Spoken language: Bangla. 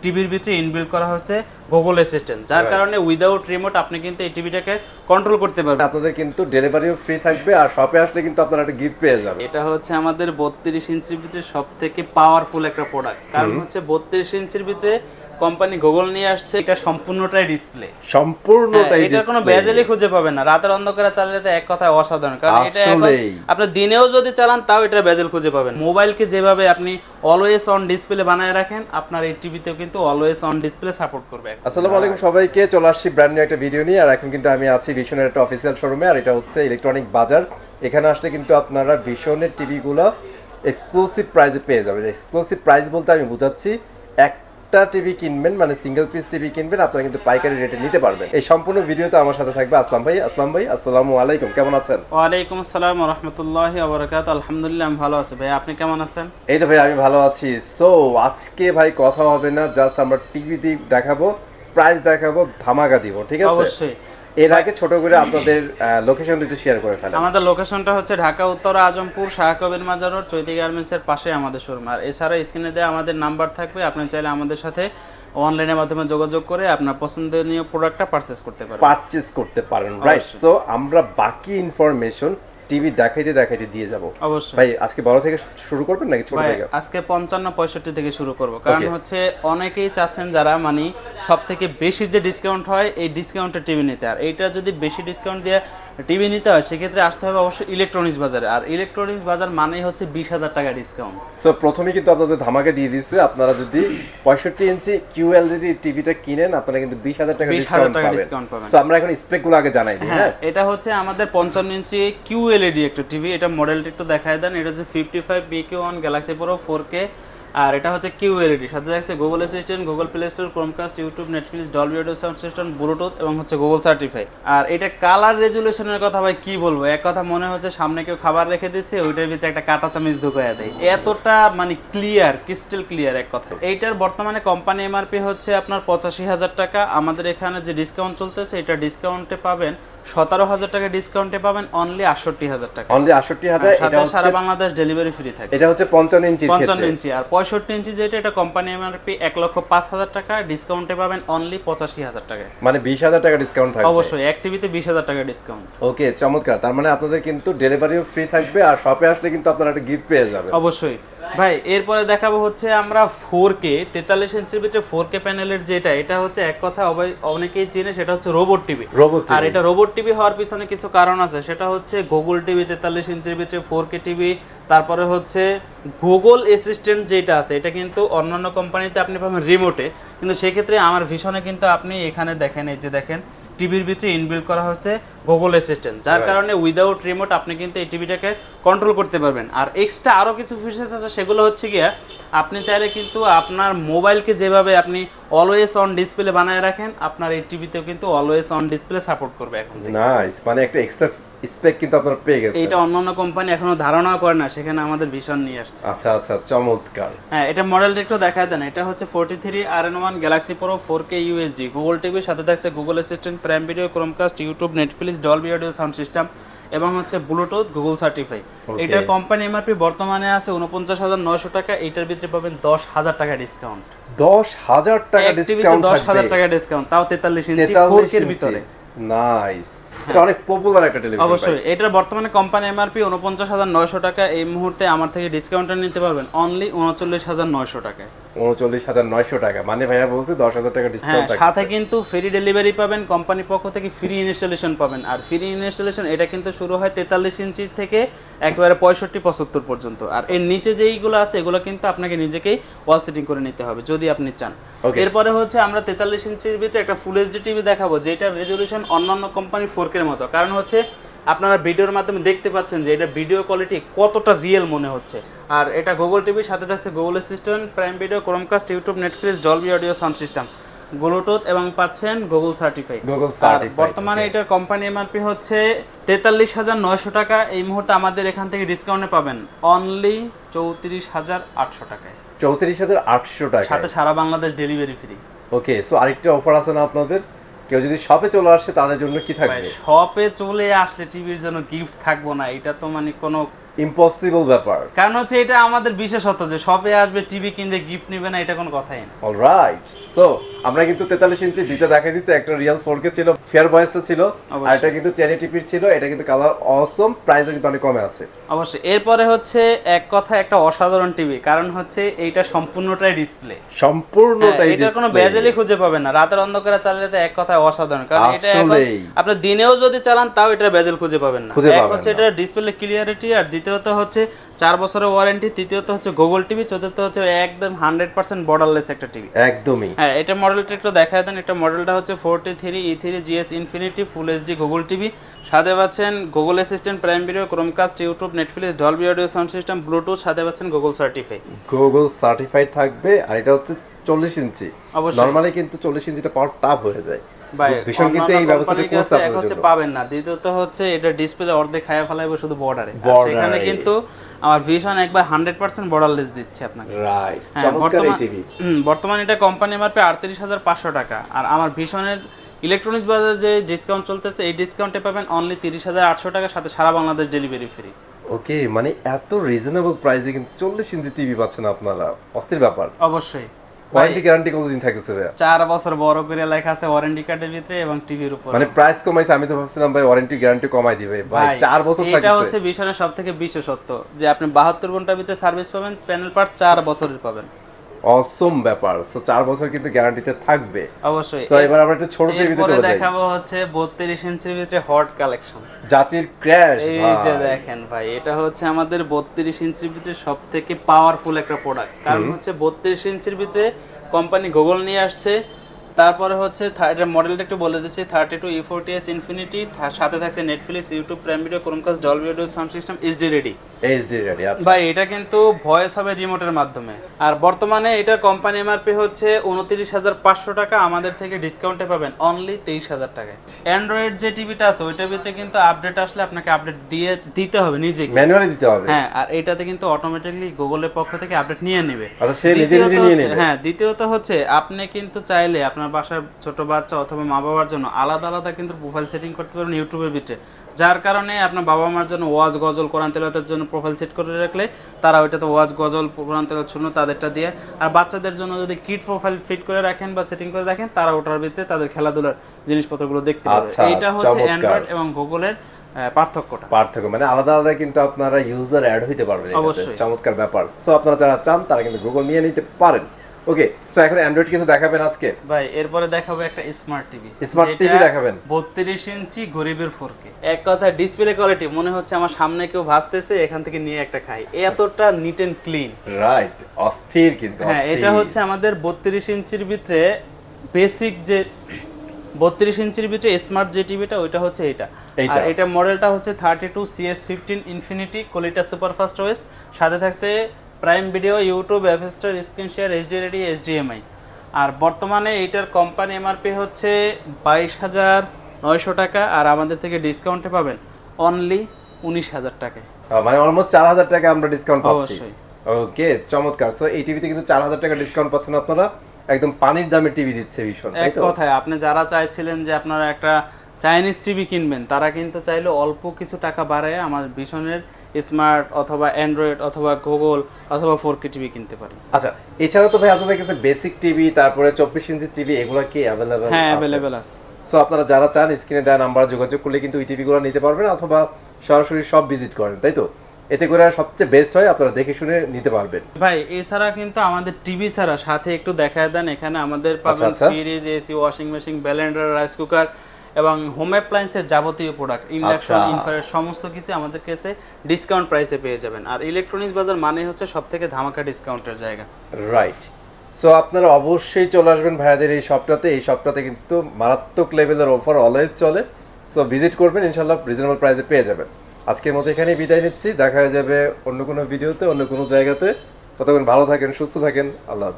টিভির ভিতরে ইনবিল্ট করা হয়েছে গুগল অ্যাসিস্ট্যান্ট, যার কারণে উইদাউট রিমোট আপনি কিন্তু এই টিভিটাকে কন্ট্রোল করতে পারবেন। আপনাদের কিন্তু ডেলিভারিও ফ্রি থাকবে, আর শপে আসলে কিন্তু আপনারা একটা গিফট পেয়ে যাবেন। এটা হচ্ছে আমাদের 32 ইঞ্চির ভিতরে সবথেকে পাওয়ারফুল একটা প্রোডাক্ট, কারণ হচ্ছে 32 ইঞ্চির ভিতরে কোম্পানি গুগল নিয়ে আসছে, এটা সম্পূর্ণটাই ডিসপ্লে, সম্পূর্ণটাই এটা কোনো বেজেলই খুঁজে পাবেন না। রাতের অন্ধকারে চালালে তো এক কথায় অসাধারণ, কারণ এটা আপনি দিনেও যদি চালান তাও এটা বেজেল খুঁজে পাবেন। মোবাইলকে যেভাবে আপনি অলওয়েজ অন ডিসপ্লে বানায় রাখেন, আপনার এই টিভিতেও কিন্তু অলওয়েজ অন ডিসপ্লে সাপোর্ট করবে। আসসালামু আলাইকুম সবাইকে, চলে আসছি ব্র্যান্ড নিউ একটা ভিডিও নিয়ে। আর এখন কিন্তু আমি আছি ভিশনের একটা অফিসিয়াল শোরুমে, আর এটা হচ্ছে ইলেকট্রনিক বাজার। এখানে আসলে কিন্তু আপনারা ভিশনের টিভিগুলো এক্সক্লুসিভ প্রাইসে পেয়ে যাবেন। এক্সক্লুসিভ প্রাইস বলতে আমি বুঝাচ্ছি, একটা টিভি কিনবেন মানে সিঙ্গেল পিস টিভি কিনবেন, আপনারা কিন্তু পাইকারি রেটে নিতে পারবেন। এই সম্পূর্ণ ভিডিওতে আমার সাথে থাকবে আসলাম ভাই। আসলাম ভাই, আসসালামু আলাইকুম, কেমন আছেন? ওয়ালাইকুম আসসালাম ওয়া রাহমাতুল্লাহি ওয়া বারাকাতুহু। আলহামদুলিল্লাহ আমি ভালো আছি ভাই, আপনি কেমন আছেন? এই তো ভাই আমি ভালো আছি। সো আজকে ভাই কথা হবে না, জাস্ট আমরা টিভি দেখাবো, প্রাইস দেখাবো, ধামাকা দিব, ঠিক আছে? অবশ্যই। এর আগে ছোট করে আপনাদের লোকেশনটা একটু শেয়ার করে ফেলেন। আমাদের লোকেশনটা হচ্ছে ঢাকা উত্তরা আজমপুর শাহ কবির মাজার রোড, চৈতি গার্মেন্টসের পাশে আমাদের শোরুম। আর এছাড়া স্ক্রিনে দেওয়া আমাদের নাম্বার থাকবে, আপনি চাইলে আমাদের সাথে অনলাইনের মাধ্যমে যোগাযোগ করে আপনার পছন্দনীয় প্রোডাক্টটা পারচেজ করতে পারেন। রাইট, সো আমরা বাকি ইনফরমেশন টিভি দেখাইতে দিয়ে যাব। অবশ্যই ভাই আজকে বড় থেকে শুরু করবেন নাকি ছোট থেকে? আজকে 55-65 থেকে শুরু করব, কারণ হচ্ছে অনেকেই চাচ্ছেন যারা মানে সবথেকে বেশি যে ডিসকাউন্ট হয় এই ডিসকাউন্টে টিভি নিতে। আর এইটা যদি বেশি ডিসকাউন্ট দিয়ে টিভি নিতে হয় সেক্ষেত্রে আসতে হবে অবশ্যই ইলেকট্রনিক্স বাজারে। আর ইলেকট্রনিক্স বাজার মানেই হচ্ছে 20,000 টাকা ডিসকাউন্ট। সো প্রথমে কিন্তু আপনাদের ধামাকা দিয়ে দিচ্ছে, আপনারা যদি 65 ইঞ্চি QLED টিভিটা কিনেন আপনারা কিন্তু 20,000 টাকা ডিসকাউন্ট পাবেন। সো আমরা এখন স্পেকগুলো আগে জানাই দিই। হ্যাঁ, এটা হচ্ছে আমাদের 55 ইঞ্চি QLED একটা টিভি, এটা মডেলটা একটু দেখায় দেন। এটা হচ্ছে 55BQ1 Galaxy Pro 4K, আর এটা হচ্ছে QLED, সাথে থাকছে Google assistant, Google play store, Chromecast, YouTube, Netflix, Dolby audio sound system, Bluetooth এবং হচ্ছে গুগল সার্টিফাই। আর এটা কালার রেজুলেশনের কথা ভাই কি বলবো, এক কথা মনে হচ্ছে সামনে কেউ খাবার রেখে দিচ্ছে, ওইটার ভিতরে একটা কাঁটা চামচ ঢুকায়া দেয়, এতটা মানে ক্লিয়ার, ক্রিস্টাল ক্লিয়ার এক কথা। এইটার বর্তমানে কোম্পানি এমআরপি হচ্ছে আপনার 85,000 টাকা। আমাদের এখানে যে ডিসকাউন্ট চলতেছে এটা ডিসকাউন্টে পাবেন 17,000 টাকা, ডিসকাউন্টে পাবেন অনলি 68,000 টাকা। অনলি 68,000, এটা সারা বাংলাদেশ ডেলিভারি ফ্রি থাকে। এটা হচ্ছে 55 ইঞ্চি। 55 ইঞ্চি আর 65 ইঞ্চি যেটা, এটা কোম্পানি এমআরপি 1,05,000 টাকা, ডিসকাউন্টে পাবেন অনলি 85,000 টাকা। মানে 20,000 টাকা ডিসকাউন্ট থাকবে। অবশ্যই এক টিভিতে 20,000 টাকা ডিসকাউন্ট। ওকে, চমৎকার। তার মানে আপনাদের কিন্তু ডেলিভারিও ফ্রি থাকবে, আর শপে আসলে কিন্তু আপনারা একটা গিফট পেয়ে যাবেন। অবশ্যই ভাই। এরপরে দেখাবো হচ্ছে আমরা 4K 43 ইঞ্চির ভিতরে 4K প্যানেলের যেটা, এটা হচ্ছে এক কথা অনেকেই চেনে, সেটা হচ্ছে রোবট টিভি। আর এটা রোবট টিভি হওয়ার পিছনে কিছু কারণ আছে, সেটা হচ্ছে গুগল টিভি 43 ইঞ্চির ভিতরে 4K টিভি, তারপরে হচ্ছে গুগল অ্যাসিস্ট্যান্ট যেটা আছে এটা কিন্তু অন্যান্য কোম্পানিতে আপনি পাবেন রিমোটে, কিন্তু সেক্ষেত্রে আমার ভিশনে কিন্তু আপনি এখানে দেখেন, এই যে দেখেন টিভির ভিতরে ইনবিল্ট করা হয়েছে গুগল অ্যাসিস্ট্যান্ট, যার কারণে উইদাউট রিমোট আপনি কিন্তু এই টিভিটাকে কন্ট্রোল করতে পারবেন। আর এক্সট্রা আরও কিছু ফিচার্স আছে, সেগুলো হচ্ছে গিয়া আপনি চাইলে কিন্তু আপনার মোবাইলকে যেভাবে আপনি অলওয়েজ অন ডিসপ্লে বানায় রাখেন, আপনার এই টিভিতেও কিন্তু অলওয়েজ অন ডিসপ্লে সাপোর্ট করবে এখন। নাইস, মানে একটা এক্সট্রা স্পেক কিন্তু আপনারা পেয়ে গেছেন। এটা অন্যান্য কোম্পানি এখনো ধারণাও করে না, সেখানে আমাদের ভিশন নিয়ে আসছে। আচ্ছা আচ্ছা, চমৎকার। হ্যাঁ, এটা মডেলটা একটু দেখায় দেন। এটা হচ্ছে 43RN1 Galaxy Pro 4K UHD, Google টিভির সাথে থাকছে Google assistant, prime video, Chromecast, YouTube, Netflix, Dolby audio sound system এবং হচ্ছে ব্লুটুথ, গুগল সার্টিফাই। এটার কোম্পানি এমআরপি বর্তমানে আছে 49,900 টাকা, এটার ভিতরে পাবেন 10,000 টাকা ডিসকাউন্ট। 10,000 টাকা ডিসকাউন্ট, 10,000 টাকা ডিসকাউন্ট, তাও 43 ইঞ্চি 4K এর ভিতরে। নাইস, এটা অনেক পপুলার একটা টেলিভিশন। অবশ্যই এটার বর্তমানে কোম্পানি এমআরপি 49,900 টাকা, এই মুহূর্তে আমার থেকে ডিসকাউন্টে নিতে পারবেন অনলি 39,900 টাকায়। 39,900 টাকা, মানে ভাইয়া বলছে 10,000 টাকা ডিসকাউন্ট থাকছে। সাথে কিন্তু ফ্রি ডেলিভারি পাবেন, কোম্পানির পক্ষ থেকে ফ্রি ইনস্টলেশন পাবেন। আর ফ্রি ইনস্টলেশন এটা কিন্তু শুরু হয় 43 ইঞ্চি থেকে একেবারে 65-75 পর্যন্ত। আর এর নিচে যেইগুলো আছে এগুলো কিন্তু আপনাকে নিজেকেই ওয়াল সেটিং করে নিতে হবে যদি আপনি চান। এরপরে হচ্ছে আমরা 43 ইঞ্চির ভিতরে একটা ফুল এইচডি টিভি দেখাবো, যেটার রেজলিউশন অন্যান্য কোম্পানির 4K এর মতো, কারণ হচ্ছে আপনারা ভিডিওর মাধ্যমে দেখতে পাচ্ছেন যে এটা ভিডিও কোয়ালিটি কতটা রিয়েল মনে হচ্ছে। আর এটা গুগল টিভির সাথে থাকছে Google assistant, prime video, Chromecast, YouTube, Netflix, Dolby audio sound system, Bluetooth এবং পাচ্ছেন গুগল সার্টিফাই। বর্তমানে এটার কোম্পানি এমআরপি হচ্ছে 43,900 টাকা, এই মুহূর্তে আমাদের এখান থেকে ডিসকাউন্টে পাবেন অনলি 34,800 টাকায়। 34,800 টাকা, সাথে সারা বাংলাদেশ ডেলিভারি ফ্রি। ওকে, সো আরেকটা অফার আছে না আপনাদের? কেউ যদি শপে চলে আসে তাদের জন্য কি থাকবে? শপে চলে আসলে টিভির জন্য গিফট থাকবো না, এটা তো মানে কোনো ইম্পসিবল ব্যাপার। কারণ হচ্ছে এটা আমাদের বিশেষত্ব যে শপে আসবে টিভি কিনবে গিফট নেবে না, এটা কোনো কথাই না। অলরাইট, সো আমরা কিন্তু 43 ইঞ্চি দুইটা দেখাই দিচ্ছি, একটা রিয়েল 4K ছিল, ফেয়ার ভয়েসটা ছিল, আর এটা কিন্তু 1080p ছিল। এটা কিন্তু কালার অসম, প্রাইসও কিন্তু অনেক কমে আছে অবশ্যই। এরপরে হচ্ছে এক কথা একটা অসাধারণ টিভি, কারণ হচ্ছে এইটা সম্পূর্ণটাই ডিসপ্লে, সম্পূর্ণটাই এটা কোনো বেজেলই খুঁজে পাবেন না। রাতের অন্ধকারে চালালে তো এক কথায় অসাধারণ, কারণ এটা এখন আপনি দিনেও যদি চালান তাও এটা বেজেল খুঁজে পাবেন না। এক হচ্ছে এটা ডিসপ্লে ক্লিয়ারিটি, আর দ্বিতীয়ত হচ্ছে 4 বছরের ওয়ারেন্টি, তৃতীয়ত হচ্ছে গুগল টিভি, চতুর্থ হচ্ছে একদম 100% বর্ডারলেস একটা টিভি একদমই। হ্যাঁ, এটা মডেলটা একটু দেখায় দেন। এটা মডেলটা হচ্ছে 43E3 GS full HD Google TV. সাথে পাচ্ছেন Google assistant, prime video, Chromecast, YouTube, Netflix, Dolby audio sound system, Bluetooth, সাথে পাচ্ছেন গুগল সার্টিফাইড থাকবে। আর এটা হচ্ছে 40 ইঞ্চি। নরমালি কিন্তু 40 ইঞ্চিটা পাওয়ার টাফ হয়ে যায় ভাই, ভীষণ, কিন্তু এই ব্যবস্থাটা করতে এক হচ্ছে পাবেন না। দ্বিতীয়ত হচ্ছে এটা ডিসপ্লে অর্ধেক খায়া ফেলাইবে শুধু বর্ডারে, সেখানে কিন্তু আমার ভিশন একবার 100% বর্ডারলেস দিচ্ছে আপনাকে। রাইট, চমৎকার এই টিভি। বর্তমানে এটা কোম্পানি এমআরপি 38,500 টাকা, আর আমার ভিশনের ইলেকট্রনিক্স বাজার যে ডিসকাউন্ট চলতেছে এই ডিসকাউন্টে পাবেন অনলি 30,800 টাকা, সাথে সারা বাংলাদেশ ডেলিভারি ফ্রি। ওকে, মানে এত রিজনেবল প্রাইসে কিন্তু 40 ইঞ্চি টিভি পাচ্ছেন আপনারা, অস্থির ব্যাপার। অবশ্যই। ওয়ারেন্টি গ্যারান্টি কতদিন থাকতেছে ভাই? 4 বছর বড় করে লেখা আছে ওয়ারেন্টি কার্ডের ভিতরে এবং টিভির উপর। মানে প্রাইস কমাইছে, আমি তো ভাবছিলাম ভাই ওয়ারেন্টি গ্যারান্টি কমাই দিবে। ভাই 4 বছর থাকতেছে। এটা হচ্ছে ভিশনের সবথেকে বিশেষত্ব যে আপনি 72 ঘন্টার ভিতরে সার্ভিস পাবেন, প্যানেল পার্ট 4 বছরের পাবেন। অসম ব্যাপার। সো 4 বছর কিন্তু গ্যারান্টিতে থাকবে অবশ্যই। সো এবার আমরা একটু ছোট টিভিতে চলে যাই। দেখাবো হচ্ছে 32 ইঞ্চির ভিতরে হট কালেকশন, জাতির ক্র্যাশ। এই যে দেখেন ভাই, এটা হচ্ছে আমাদের 32 ইঞ্চির ভিতরে সবথেকে পাওয়ারফুল একটা প্রোডাক্ট। কারণ হচ্ছে 32 ইঞ্চির ভিতরে কোম্পানি গুগল নিয়ে আসছে। তারপরে হচ্ছে এটা মডেলটা একটু বলে দিচ্ছি, 32E40S ইনফিনিটি, সাথে থাকছে Netflix, YouTube, prime video, Chromecast, Dolby audio sound system, HD ready. আচ্ছা ভাই, এটা কিন্তু ভয়েস হবে রিমোটের মাধ্যমে। আর বর্তমানে এটার কোম্পানি এমআরপি হচ্ছে 29,500 টাকা, আমাদের থেকে ডিসকাউন্টে পাবেন অনলি 23,000 টাকায়। অ্যান্ড্রয়েড যে টিভিটা আছে ওইটার ভিতরে কিন্তু আপডেট আসলে আপনাকে আপডেট দিতে হবে, নিজেকে ম্যানুয়ালি দিতে হবে। হ্যাঁ, আর এটাতে কিন্তু অটোমেটিক্যালি গুগলের পক্ষ থেকে আপডেট নিয়ে নেবে। আচ্ছা, সে নিজে নিয়ে নেবে। হ্যাঁ, দ্বিতীয়ত হচ্ছে আপনি কিন্তু চাইলে আপনার বাসার ছোট বাচ্চা অথবা মা বাবার জন্য আলাদা আলাদা কিন্তু প্রোফাইল সেটিং করতে পারবেন ইউটিউবের ভিতরে, যার কারণে আপনার বাবা মার জন্য ওয়াজ, গজল, কোরআন তেলাওয়াতের জন্য প্রোফাইল সেট করে রাখলে তারা ওইটাতে ওয়াজ, গজল, কোরআন তেলাওয়াত শুনো তাদেরটা দিয়ে। আর বাচ্চাদের জন্য যদি কিড প্রোফাইল ফিট করে রাখেন বা সেটিং করে রাখেন, তারা ওটার ভিতরে তাদের খেলাধুলার জিনিসপত্রগুলো দেখতে পারবে। এইটা হচ্ছে অ্যান্ড্রয়েড এবং গুগলের পার্থক্য, মানে আলাদা আলাদা কিন্তু আপনারা ইউজার অ্যাড হইতে পারবেন। অবশ্যই চমৎকার ব্যাপার। সো আপনারা যারা চান তারা কিন্তু গুগল নিয়ে নিতে পারেন। ওকে, সো এখন অ্যান্ড্রয়েড কিছু দেখাবেন আজকে ভাই? এরপরে দেখাবো একটা স্মার্ট টিভি। স্মার্ট টিভি দেখাবেন 32 ইঞ্চি গরিবের 4K। এক কথা ডিসপ্লে কোয়ালিটি মনে হচ্ছে আমার সামনে কেউ ভাসতেছে, এখান থেকে নিয়ে একটা খাই, এতটা নিট এন্ড ক্লিন। রাইট, অস্থির কিন্তু। হ্যাঁ, এটা হচ্ছে আমাদের 32 ইঞ্চির ভিতরে বেসিক যে 32 ইঞ্চির ভিতরে স্মার্ট যে টিভিটা ওইটা হচ্ছে এটা। আর এটা মডেলটা হচ্ছে 32CS15 infinity quality superfast OS, সাথে থাকছে prime video, YouTube, App Store, screen share, HD ready, HDMI. আর বর্তমানে এইটার কোম্পানি এমআরপি হচ্ছে 22,900 টাকা, আর আমাদের থেকে ডিসকাউন্টে পাবেন অনলি 19,000 টাকায়, মানে অলমোস্ট 4,000 টাকা আমরা ডিসকাউন্ট পাচ্ছি। ওকে, চমৎকার। সো এই টিভিতে কিন্তু 4,000 টাকা ডিসকাউন্ট পাচ্ছেন আপনারা, একদম পানির দামে টিভি দিচ্ছে ভীষণ। এক কথায় আপনি যারা চাইছিলেন যে আপনারা একটা চাইনিজ টিভি কিনবেন, তারা কিন্তু চাইলে অল্প কিছু টাকা বাড়ায় আমাদের ভীষণের স্মার্ট অথবা অ্যান্ড্রয়েড অথবা গুগল অথবা 4K টিভি কিনতে পারেন। আচ্ছা, এছাড়া তো ভাই আপনাদের কাছে বেসিক টিভি, তারপরে 24 ইঞ্চি টিভি, এগুলো কি अवेलेबल? হ্যাঁ, अवेलेबल আছে। সো আপনারা যারা চান স্ক্রিনে দেওয়া নাম্বারে যোগাযোগ করলে কিন্তু এই টিভিগুলো নিতে পারবেন, অথবা সরাসরি সব ভিজিট করেন, তাই তো? এতে করে সবচেয়ে বেস্ট হয়, আপনারা দেখে শুনে নিতে পারবেন। ভাই এছাড়া কিন্তু আমাদের টিভি ছাড়া সাথে একটু দেখায় দেন, এখানে আমাদের পাবেন fridge, AC, washing machine, Blender, rice cooker এবং হোম অ্যাপ্লায়েন্সের যাবতীয় প্রোডাক্ট, ইন্ডাকশন, ইনফ্রারেড সমস্ত কিছু আমাদের কাছে ডিসকাউন্ট প্রাইসে পেয়ে যাবেন। আর ইলেকট্রনিক্স বাজার মানে হচ্ছে সবথেকে ধামাকা ডিসকাউন্টের জায়গা। রাইট, সো আপনারা অবশ্যই চলে আসবেন ভাইয়াদের এই শপটাতে। এই শপটাতে কিন্তু মারাত্মক লেভেলের অফার অলওয়েজ চলে। সো ভিজিট করবেন, ইনশাআল্লাহ রিজনেবল প্রাইসে পেয়ে যাবেন। আজকের মতো এখানেই বিদায় নিচ্ছি, দেখা যাবে অন্য কোনো ভিডিওতে, অন্য কোনো জায়গাতে। ততক্ষণ ভালো থাকেন, সুস্থ থাকেন, আল্লাহ হাফেজ।